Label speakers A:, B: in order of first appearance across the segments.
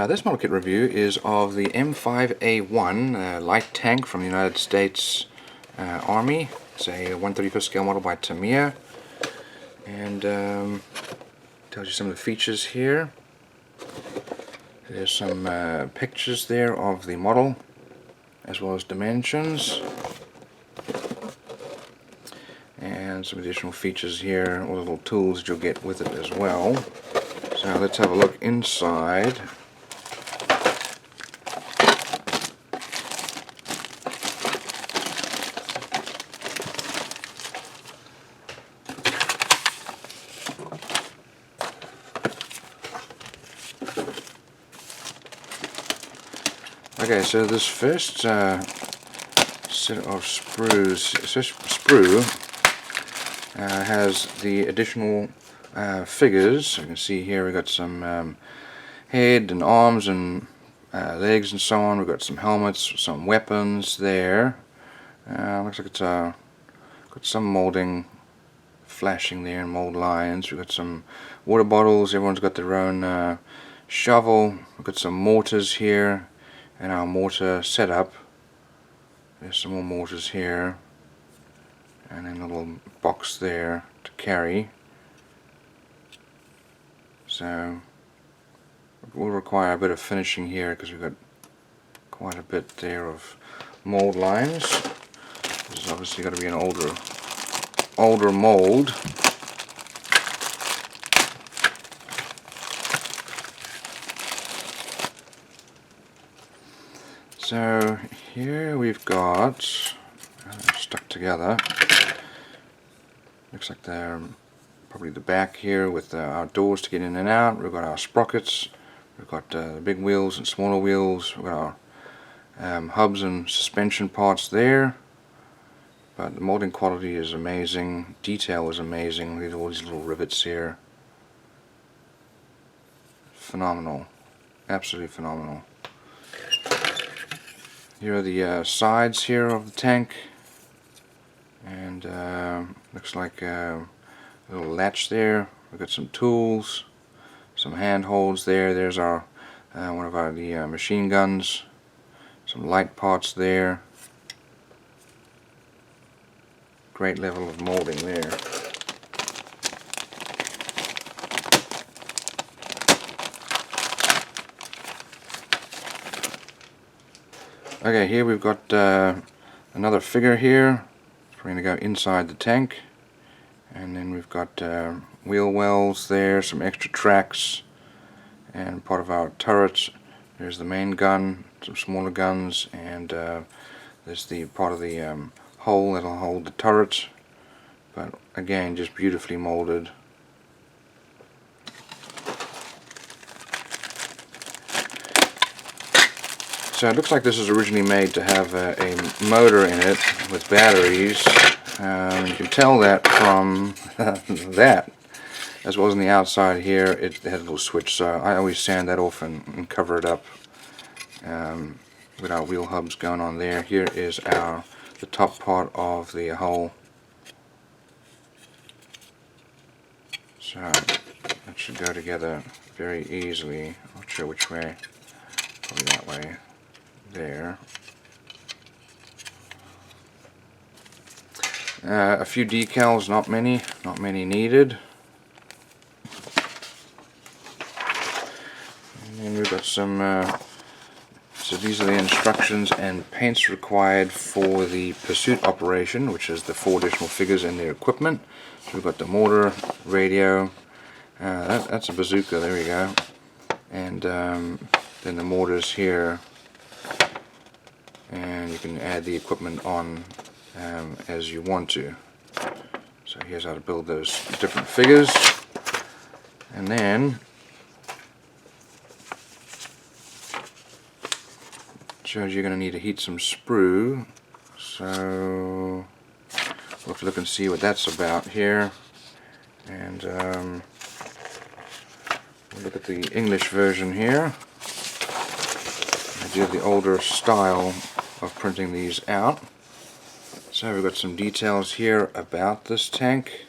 A: This model kit review is of the M5A1 light tank from the United States Army. It's a 1/35th scale model by Tamiya, and tells you some of the features here. There's some pictures there of the model as well as dimensions, and some additional features here, all the little tools that you'll get with it as well. So let's have a look inside. Okay, so this first set of Sprue has the additional figures. You can see here we've got some head and arms and legs and so on. We've got some helmets, some weapons there. Looks like it's got some molding flashing there and mold lines. We've got some water bottles. Everyone's got their own shovel. We've got some mortars here. And our mortar setup. There's some more mortars here, and then a little box there to carry. So we'll require a bit of finishing here because we've got quite a bit there of mold lines. This is obviously got to be an older mold. So here we've got stuck together. Looks like they're probably the back here with our doors to get in and out. We've got our sprockets. We've got the big wheels and smaller wheels. We've got our hubs and suspension parts there. But the molding quality is amazing. Detail is amazing. Look at all these little rivets here. Phenomenal. Absolutely phenomenal. Here are the sides here of the tank, and looks like a little latch there. We've got some tools, some handholds there. There's our one of our machine guns, some light parts there. Great level of molding there. Okay, here we've got another figure here. We're going to go inside the tank, and then we've got wheel wells there, some extra tracks, and part of our turret. There's the main gun, some smaller guns, and there's the part of the hole that'll hold the turret. But again, just beautifully molded. So it looks like this was originally made to have a motor in it with batteries. You can tell that from that, as well as on the outside here. It had a little switch, so I always sand that off and cover it up with our wheel hubs going on there. Here is the top part of the hull. So that should go together very easily. Not sure which way. Probably that way. There. A few decals, not many needed. And then we've got some, so these are the instructions and paints required for the pursuit operation, which is the 4 additional figures and their equipment. So we've got the mortar, radio, that's a bazooka, there we go. And then the mortars here. And you can add the equipment on as you want to. So here's how to build those different figures. And then it shows you're going to need to heat some sprue. So we'll have to look and see what that's about here. And we'll look at the English version here. I do the older style of printing these out. So we've got some details here about this tank.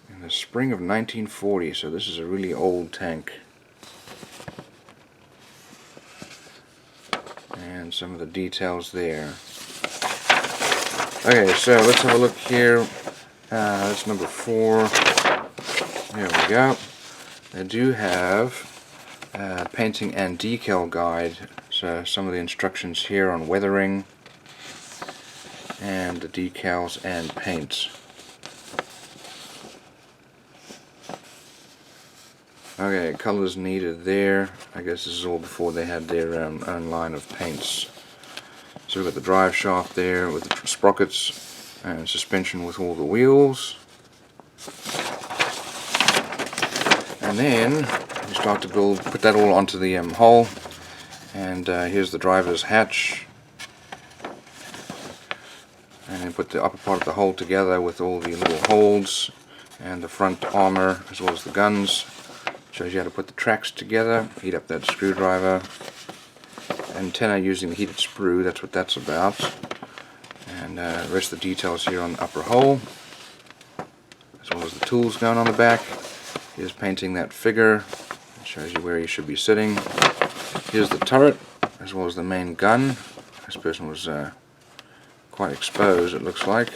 A: In the spring of 1940, so this is a really old tank. And some of the details there. Okay, so let's have a look here. That's number 4. There we go. They do have painting and decal guide. So some of the instructions here on weathering and the decals and paints. Okay, colors needed there. I guess this is all before they had their own line of paints. So we've got the drive shaft there with the sprockets and suspension with all the wheels. And then you start to put that all onto the hull. And here's the driver's hatch. And then put the upper part of the hull together with all the little holes and the front armor as well as the guns. Shows you how to put the tracks together, heat up that screwdriver. Antenna using the heated sprue, that's what that's about. And the rest of the details here on the upper hull, as well as the tools going on the back. Here's painting that figure, it shows you where you should be sitting. Here's the turret, as well as the main gun. This person was quite exposed, it looks like.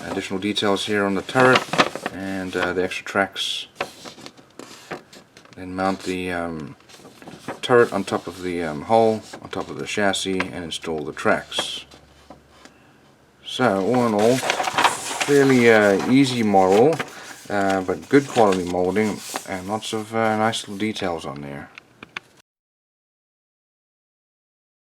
A: Additional details here on the turret, and the extra tracks. Then mount the turret on top of the hull, on top of the chassis, and install the tracks. So all in all, fairly easy model, but good quality molding and lots of nice little details on there.